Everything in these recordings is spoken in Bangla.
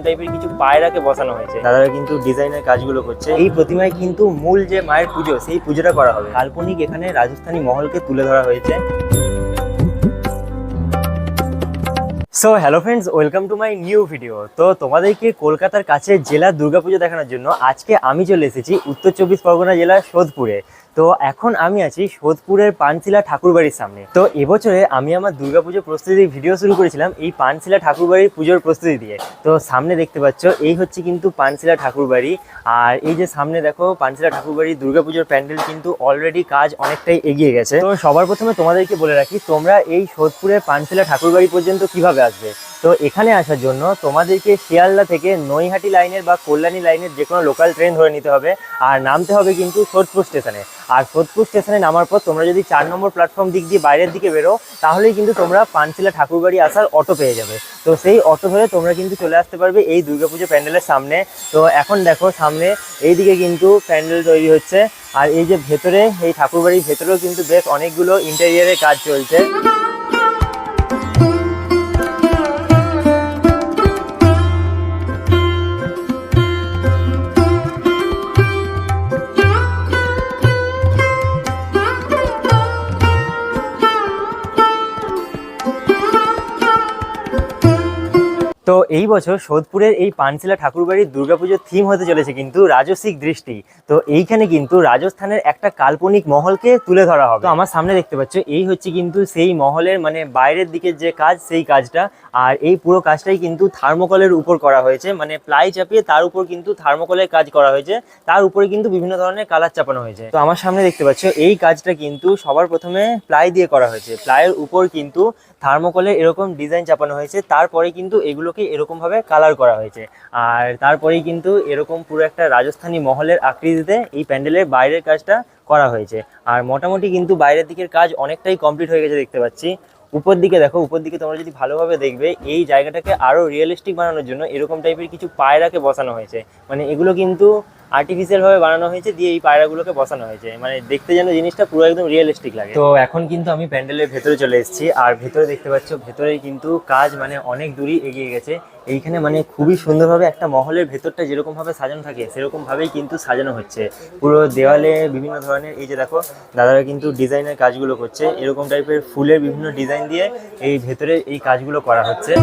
টাইপের কিছু পায়রাকে বসানো হয়েছে। দাদারা কিন্তু ডিজাইনের কাজগুলো করছে। এই প্রতিমায় কিন্তু মূল যে মায়ের পুজো, সেই পুজোটা করা হবে। কাল্পনিক এখানে রাজস্থানী মহলকে তুলে ধরা হয়েছে। So hello friends, welcome to my new video. তো তোমাদেরকে কলকাতার কাছে জেলার দুর্গাপুজো দেখানোর জন্য আজকে আমি চলে এসেছি উত্তর চব্বিশ পরগনা জেলার সোদপুরে। তো এখন আমি আছি সোদপুরের পানশিলা ঠাকুরবাড়ির সামনে। তো এবছরে আমি আমার দুর্গাপুজো প্রস্তুতির ভিডিও শুরু করেছিলাম এই পানশিলা ঠাকুরবাড়ির পুজোর প্রস্তুতি দিয়ে। তো সামনে দেখতে পাচ্ছ এই হচ্ছে কিন্তু পানশিলা ঠাকুরবাড়ি। আর এই যে সামনে দেখো পানশিলা ঠাকুরবাড়ির দুর্গাপুজোর প্যান্ডেল কিন্তু অলরেডি কাজ অনেকটাই এগিয়ে গেছে। তো সবার প্রথমে তোমাদেরকে বলে রাখি, তোমরা এই সোদপুরের পানশিলা ঠাকুরবাড়ি পর্যন্ত কিভাবে আসবে। তো এখানে আসার জন্য তোমাদেরকে শিয়ালদা থেকে নৈহাটি লাইনের বা কল্যাণী লাইনের যে কোনো লোকাল ট্রেন ধরে নিতে হবে। আর নামতে হবে কিন্তু সোদপুর স্টেশনে। আর সোদপুর স্টেশনে নামার পর তোমরা যদি 4 নম্বর প্ল্যাটফর্ম দিক দিয়ে বাইরের দিকে বেরো, তাহলেই কিন্তু তোমরা পানশিলা ঠাকুরবাড়ি আসার অটো পেয়ে যাবে। তো সেই অটো ধরে তোমরা কিন্তু চলে আসতে পারবে এই দুর্গাপুজো প্যান্ডেলের সামনে। তো এখন দেখো সামনে এইদিকে কিন্তু প্যান্ডেল তৈরি হচ্ছে। আর এই যে ভেতরে, এই ঠাকুরবাড়ির ভেতরেও কিন্তু বেশ অনেকগুলো ইন্টেরিয়ারের কাজ চলছে। তো এই বছর সোদপুরের এই পানশিলা ঠাকুরবাড়ির দুর্গাপুজোর থিম হতে চলেছে কিন্তু রাজসিক দৃষ্টি। তো এইখানে কিন্তু রাজস্থানের একটা কাল্পনিক মহলকে তুলে ধরা হবে। তো আমার সামনে দেখতে পাচ্ছ এই হচ্ছে কিন্তু সেই মহলের মানে বাইরের দিকে যে কাজ, সেই কাজটা। আর এই পুরো কাজটাই কিন্তু থার্মোকলের উপর করা হয়েছে, মানে প্লাই চাপিয়ে তার উপর কিন্তু থার্মোকলের কাজ করা হয়েছে। তার উপরে কিন্তু বিভিন্ন ধরনের কালার চাপানো হয়েছে। তো আমার সামনে দেখতে পাচ্ছ এই কাজটা কিন্তু সবার প্রথমে প্লাই দিয়ে করা হয়েছে। প্লাইয়ের উপর কিন্তু থার্মোকলের এরকম ডিজাইন চাপানো হয়েছে। তারপরে কিন্তু এগুলোকে এরকম ভাবে কালার করা হয়েছে। আর তারপরেই কিন্তু এরকম পুরো একটা রাজস্থানী মহলের আকৃতিতে এই প্যান্ডেলের বাইরের কাজটা করা হয়েছে। আর মোটামুটি কিন্তু বাইরের দিকের কাজ অনেকটাই কমপ্লিট হয়ে গেছে দেখতে পাচ্ছি। উপর দিকে দেখো, উপর দিকে তোমরা যদি ভালোভাবে দেখবে, এই জায়গাটাকে আরো রিয়েলিস্টিক বানানোর জন্য এরকম টাইপের কিছু পায়রাকে বসানো হয়েছে। মানে এগুলো কিন্তু আর্টিফিশিয়াল ভাবে বানানো হয়েছে, দিয়ে এই পায়রাগুলোকে বসানো হয়েছে, মানে দেখতে যেন জিনিসটা পুরো একদম রিয়েলিস্টিক লাগে। তো এখন কিন্তু আমি প্যান্ডেলের ভেতরে চলে এসেছি। আর ভেতরে দেখতে পাচ্ছ, ভেতরে কিন্তু কাজ মানে অনেক দূরই এগিয়ে গেছে। এইখানে মানে খুবই সুন্দরভাবে একটা মহলের ভেতরটা যেরকম ভাবে সাজানো থাকে সেরকম ভাবেই কিন্তু সাজানো হচ্ছে। পুরো দেওয়ালে বিভিন্ন ধরনের, এই যে দেখো দাদারা কিন্তু ডিজাইনের কাজগুলো করছে। এরকম টাইপের ফুলের বিভিন্ন ডিজাইন দিয়ে এই ভেতরে এই কাজগুলো করা হচ্ছে।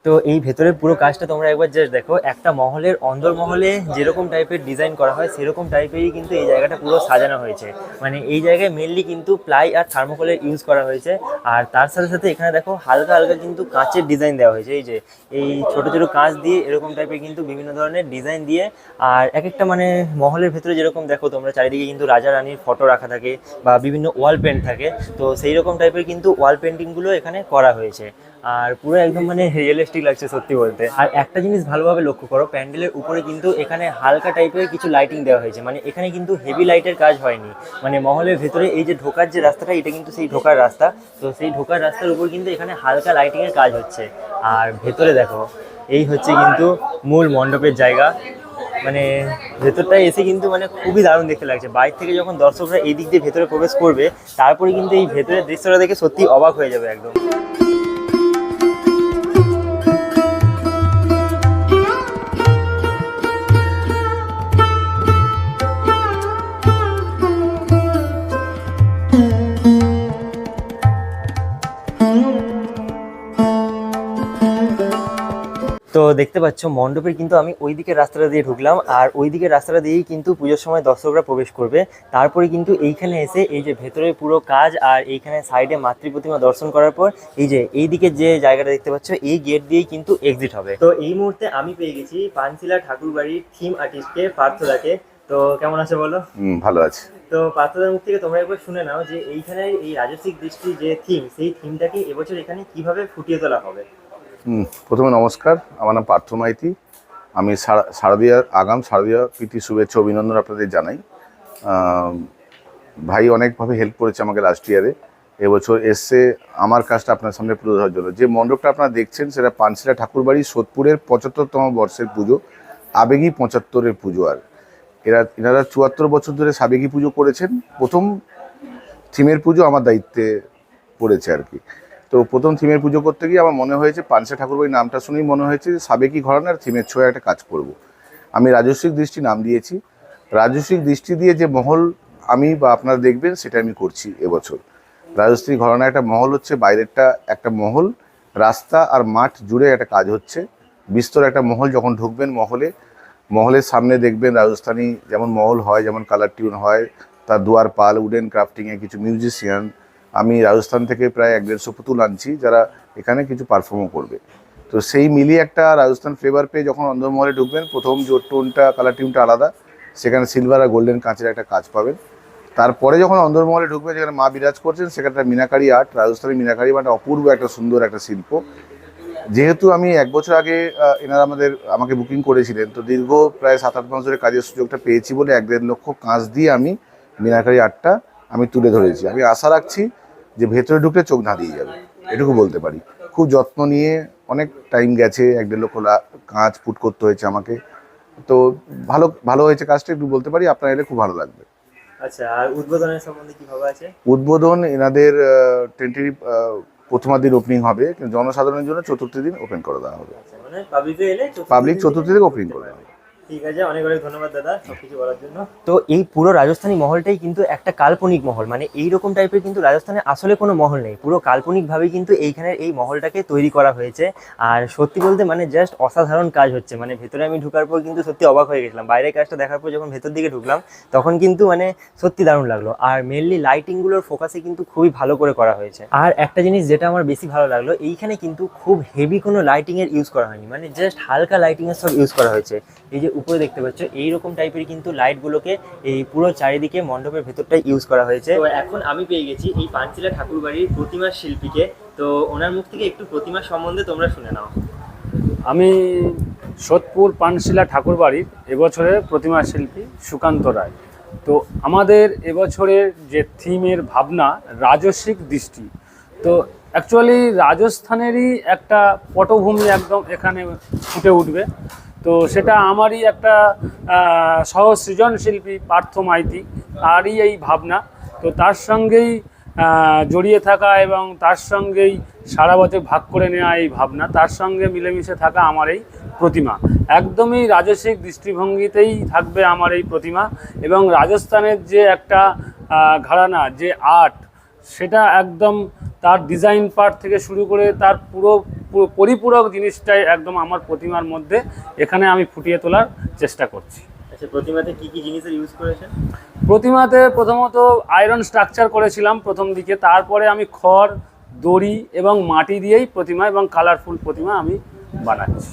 তো এই ভেতরের পুরো কাজটা তোমরা একবার জাস্ট দেখো। একটা মহলের অন্দরমহলে যেরকম টাইপের ডিজাইন করা হয় সেরকম টাইপেরই কিন্তু এই জায়গাটা পুরো সাজানো হয়েছে। মানে এই জায়গায় মেনলি কিন্তু প্লাই আর থার্মোকলের ইউজ করা হয়েছে। আর তার সাথে সাথে এখানে দেখো হালকা হালকা কিন্তু কাঁচের ডিজাইন দেওয়া হয়েছে। এই যে এই ছোট ছোট কাঁচ দিয়ে এরকম টাইপের কিন্তু বিভিন্ন ধরনের ডিজাইন দিয়ে। আর এক একটা মানে মহলের ভেতরে যেরকম দেখো তোমরা চারিদিকে কিন্তু রাজা রানীর ফটো রাখা থাকে বা বিভিন্ন ওয়াল পেন্ট থাকে। তো সেই রকম টাইপের কিন্তু ওয়াল পেন্টিংগুলো এখানে করা হয়েছে। আর পুরো একদম মানে রিয়েলিস্টিক লাগছে সত্যি বলতে। আর একটা জিনিস ভালোভাবে লক্ষ্য করো, প্যান্ডেলের উপরে কিন্তু এখানে হালকা টাইপের কিছু লাইটিং দেওয়া হয়েছে। মানে এখানে কিন্তু হেভি লাইটের কাজ হয়নি। মানে মহলের ভেতরে এই যে ঢোকার যে রাস্তাটা, এটা কিন্তু সেই ঢোকার রাস্তা। তো সেই ঢোকার রাস্তার উপর কিন্তু এখানে হালকা লাইটিং এর কাজ হচ্ছে। আর ভেতরে দেখো এই হচ্ছে কিন্তু মূল মণ্ডপের জায়গা। মানে ভেতরটায় এসে কিন্তু মানে খুবই দারুণ দেখতে লাগছে। বাইরে থেকে যখন দর্শকরা এই দিক দিয়ে ভেতরে প্রবেশ করবে, তারপরে কিন্তু এই ভেতরের দৃশ্যটা দেখে সত্যি অবাক হয়ে যাবে একদম। তো দেখতে পাচ্ছ মণ্ডপের কিন্তু আমি ওই দিকের রাস্তাটা দিয়ে ঢুকলাম। আর ওই দিকের রাস্তাটা দিয়েই কিন্তু পুজোর সময় দর্শকরা প্রবেশ করবে। তারপরে কিন্তু এইখানে এসে এই যে ভেতরে পুরো কাজ, আর এইখানে সাইডে মাতৃ প্রতিমা দর্শন করার পর এই যে এই দিকে যে জায়গাটা দেখতে পাচ্ছ, এই গেট দিয়েই কিন্তু এক্সিট হবে। তো এই মুহূর্তে আমি পেয়ে গেছি পানশিলা ঠাকুরবাড়ির থিম আর্টিস্টকে, পার্থদাকে। তো কেমন আছে বলো? ভালো আছে। তো পার্থদার মুখ থেকে তোমরা একবার শুনে নাও যে এইখানে এই রাজসিক দৃষ্টির যে থিম, সেই থিমটাকে এবছর এখানে কিভাবে ফুটিয়ে তোলা হবে। প্রথমে নমস্কার, আমার নাম পার্থ মাইতি। আমি শারদীয়া প্রীতি শুভেচ্ছা অভিনন্দন আপনাদের জানাই। ভাই অনেকভাবে হেল্প করেছে আমাকে লাস্ট ইয়ারে। এবছর এসছে আমার কাজটা আপনার সামনে তুলে ধরার জন্য। যে মণ্ডপটা আপনারা দেখছেন সেটা পানশিলা ঠাকুরবাড়ি সোদপুরের 75তম বর্ষের পুজো। আবেগী 75-এর পুজো। আর এনারা 74 বছর ধরে সাবেকি পুজো করেছেন। প্রথম থিমের পুজো আমার দায়িত্বে পড়েছে আর কি। তো প্রথম থিমের পুজো করতে গিয়ে আমার মনে হয়েছে, পানসা ঠাকুরবাড়ির নামটা শুনেই মনে হয়েছে যে সাবেকি ঘরানার থিমের ছোঁয়া একটা কাজ করব। আমি রাজস্বিক দৃষ্টি নাম দিয়েছি। রাজস্বিক দৃষ্টি দিয়ে যে মহল আমি বা আপনারা দেখবেন সেটা আমি করছি এবছর। রাজস্বিক ঘরানার একটা মহল হচ্ছে, বাইরেরটা একটা মহল, রাস্তা আর মাঠ জুড়ে একটা কাজ হচ্ছে। বিস্তর একটা মহল। যখন ঢুকবেন মহলের সামনে দেখবেন রাজস্থানী যেমন মহল হয়, যেমন কালার টিউন হয়, তার দুয়ার পাল, উডেন ক্রাফটিংয়ে কিছু মিউজিশিয়ান, আমি রাজস্থান থেকে প্রায় 150 পুতুল আনছি যারা এখানে কিছু পারফর্মও করবে। তো সেই মিলিয়ে একটা রাজস্থান ফ্লেভার পেয়ে যখন অন্দরমহলে ঢুকবেন, প্রথম যে টোনটা, কালার টিউনটা আলাদা, সেখানে সিলভার আর গোল্ডেন কাঁচের একটা কাজ পাবেন। তারপরে যখন অন্দরমহলে ঢুকবেন, যেখানে মা বিরাজ করছেন, সেখানটা মিনাকারি আর্ট, রাজস্থানী মিনাকারি আর্ট, অপূর্ব একটা সুন্দর একটা শিল্প। যেহেতু আমি 1 বছর আগে এনারা আমাকে বুকিং করেছিলেন, তো দীর্ঘ প্রায় 7-8 মাস ধরে কাজের সুযোগটা পেয়েছি বলে 1-1.5 লক্ষ কাঁচ দিয়ে আমি মিনাকারি আর্টটা আমি তুলে ধরেছি। আমি আশা রাখছি যে ভেতরে ঢুকলে চোখ ধাঁধিয়ে যাবে, এটুকু বলতে পারি। খুব যত্ন নিয়ে অনেক টাইম গেছে, 1-1.5 লক্ষ কাঁচ পুট করতে হয়েছে আমাকে। তো ভালো হয়েছে কাজটা, একটু বলতে পারি। আপনারা এলে খুব ভালো লাগবে। আচ্ছা, আর উদ্বোধনের সম্বন্ধে কি ভাবা আছে? উদ্বোধন এনাদের টেন্টেটিভ প্রথম দিন ওপেনিং হবে, কিন্তু জনসাধারণের জন্য চতুর্থ দিন ওপেন করে দেওয়া হবে। আচ্ছা, মানে পাবলিকে এলে পাবলিক চতুর্থ থেকে ওপেনিং করে দেওয়া হবে। ঠিক আছে, অনেক অনেক ধন্যবাদ দাদা সবকিছু বলার জন্য। তো এই পুরো রাজস্থানী মহলটাই কিন্তু একটা কাল্পনিক মহল, মানে এইরকম টাইপের কিন্তু রাজস্থানে আসলে কোনো মহল নেই, পুরো কাল্পনিকভাবে কিন্তু এইখানের এই মহলটাকে তৈরি করা হয়েছে। আর সত্যি বলতে মানে জাস্ট অসাধারণ কাজ হচ্ছে, মানে ভেতরে আমি ঢোকার পর কিন্তু সত্যি অবাক হয়ে গেছিলাম। বাইরের কাজটা দেখার পর যখন ভেতর দিকে ঢুকলাম তখন কিন্তু মানে সত্যি দারুণ লাগলো। আর মেনলি লাইটিংগুলোর ফোকাসে কিন্তু খুবই ভালো করে করা হয়েছে। আর একটা জিনিস যেটা আমার বেশি ভালো লাগলো, এইখানে কিন্তু খুব হেভি কোনো লাইটিংয়ের ইউজ করা হয়নি, মানে জাস্ট হালকা লাইটিংয়ের সব ইউজ করা হয়েছে। এই যে উপরে দেখতে পাচ্ছ এইরকম টাইপের কিন্তু লাইটগুলোকে এই পুরো চারিদিকে মণ্ডপের ভেতরটাই ইউজ করা হয়েছে। তো এখন আমি পেয়ে গেছি এই পানশিলা ঠাকুরবাড়ির প্রতিমার শিল্পীকে। তো ওনার মুখ থেকে একটু প্রতিমার সম্বন্ধে তোমরা শুনে নাও। আমি সোদপুর পানশিলা ঠাকুরবাড়ির এবছরের প্রতিমা শিল্পী সুকান্ত রায়। তো আমাদের এবছরের যে থিমের ভাবনা রাজস্বিক দৃষ্টি, তো অ্যাকচুয়ালি রাজস্থানেরই একটা পটভূমি একদম এখানে ফুটে উঠবে। তো সেটা আমারই একটা সহ সৃজনশিল্পী পার্থ মাইতি, তারই এই ভাবনা। তো তার সঙ্গেই জড়িয়ে থাকা এবং তার সঙ্গেই সারা বছর ভাগ করে নেওয়া এই ভাবনা, তার সঙ্গে মিলেমিশে থাকা আমার এই প্রতিমা। একদমই রাজস্বিক দৃষ্টিভঙ্গিতেই থাকবে আমার এই প্রতিমা। এবং রাজস্থানের যে একটা ঘরানা, যে আর্ট, সেটা একদম তার ডিজাইন পার্ট থেকে শুরু করে তার পুরো পরিপূরক জিনিসটাই একদম আমার প্রতিমার মধ্যে এখানে আমি ফুটিয়ে তোলার চেষ্টা করছি। আচ্ছা, প্রতিমাতে কি কি জিনিসের ইউজ করেছেন? প্রতিমাতে প্রথমত আয়রন স্ট্রাকচার করেছিলাম প্রথম দিকে, তারপরে আমি খড়, দড়ি এবং মাটি দিয়েই প্রতিমা এবং কালারফুল প্রতিমা আমি বানাচ্ছি।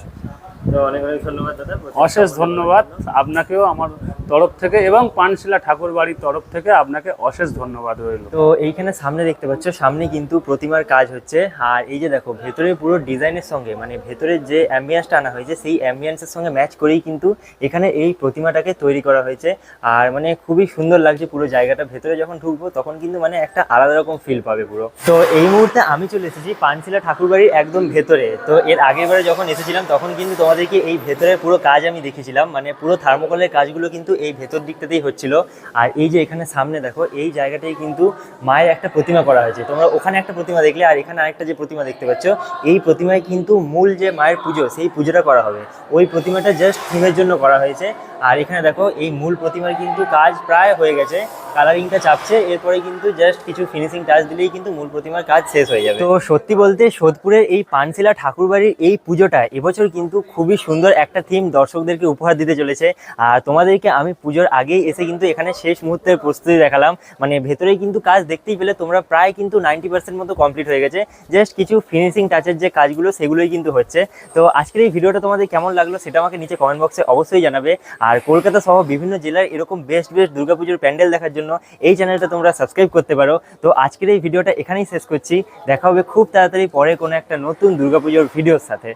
তো অনেক অনেক ধন্যবাদ দাদা। অশেষ ধন্যবাদ আপনাকেও আমার তরফ থেকে এবং পানশিলা ঠাকুরবাড়ির তরফ থেকে আপনাকে অশেষ ধন্যবাদ রইল। তো এইখানে সামনে দেখতে পাচ্ছ, সামনে কিন্তু প্রতিমার কাজ হচ্ছে। আর এই যে দেখো ভেতরে পুরো ডিজাইনের সঙ্গে, মানে ভেতরের যে অ্যাম্বিয়েন্সটা আনা হয়েছে সেই অ্যাম্বিয়েন্সের সঙ্গে ম্যাচ করেই কিন্তু এখানে এই প্রতিমাটাকে তৈরি করা হয়েছে। আর মানে খুবই সুন্দর লাগছে পুরো জায়গাটা। ভেতরে যখন ঢুকবো তখন কিন্তু মানে একটা আলাদা রকম ফিল পাবে পুরো। তো এই মুহূর্তে আমি চলে এসেছি পানশিলা ঠাকুরবাড়ির একদম ভেতরে। তো এর আগেরবারে যখন এসেছিলাম তখন কিন্তু তোমাদেরকে এই ভেতরে পুরো কাজ আমি দেখেছিলাম, মানে পুরো থার্মোকলের কাজগুলো কিন্তু এই ভেতর দিকটাতেই হচ্ছিল। আর এই যে এখানে সামনে দেখো এই জায়গাটাই কিন্তু মায়ের একটা প্রতিমা করা হয়েছে। তোমরা ওখানে একটা প্রতিমা দেখলে, আর এখানে আরেকটা যে প্রতিমা দেখতে পাচ্ছ, এই প্রতিমায় কিন্তু মূল যে মায়ের পুজো সেই পুজোটা করা হবে। ওই প্রতিমাটা জাস্ট থিমের জন্য করা হয়েছে। আর এখানে দেখো এই মূল প্রতিমার কিন্তু কাজ প্রায় হয়ে গেছে, কালারিংটা চাপছে, এরপরে কিন্তু জাস্ট কিছু ফিনিশিং টাচ দিলেই কিন্তু মূল প্রতিমার কাজ শেষ হয়ে যাবে। তো সত্যি বলতে সোদপুরের এই পানশিলা ঠাকুরবাড়ির এই পুজোটা এবছর কিন্তু খুবই সুন্দর একটা থিম দর্শকদেরকে উপহার দিতে চলেছে। আর তোমাদেরকে আমি পুজোর আগেই এসে কিন্তু এখানে শেষ মুহূর্তের প্রস্তুতি দেখালাম, মানে ভেতরে কিন্তু কাজ দেখতেই পেলে তোমরা, প্রায় কিন্তু 90% মতো কমপ্লিট হয়ে গেছে। জাস্ট কিছু ফিনিশিং টাচের যে কাজগুলো সেগুলোই কিন্তু হচ্ছে। তো আজকের এই ভিডিওটা তোমাদের কেমন লাগলো সেটা আমাকে নিচে কমেন্ট বক্সে অবশ্যই জানাবে। আর কলকাতা সহ বিভিন্ন জেলার এরকম বেস্ট দুর্গাপুজোর প্যান্ডেল দেখার জন্য এই চ্যানেলটা তোমরা সাবস্ক্রাইব করতে পারো। তো আজকের এই ভিডিওটা এখানেই শেষ করছি, দেখা হবে খুব তাড়াতাড়ি পরে কোনো একটা নতুন দুর্গাপুজোর ভিডিওর সাথে।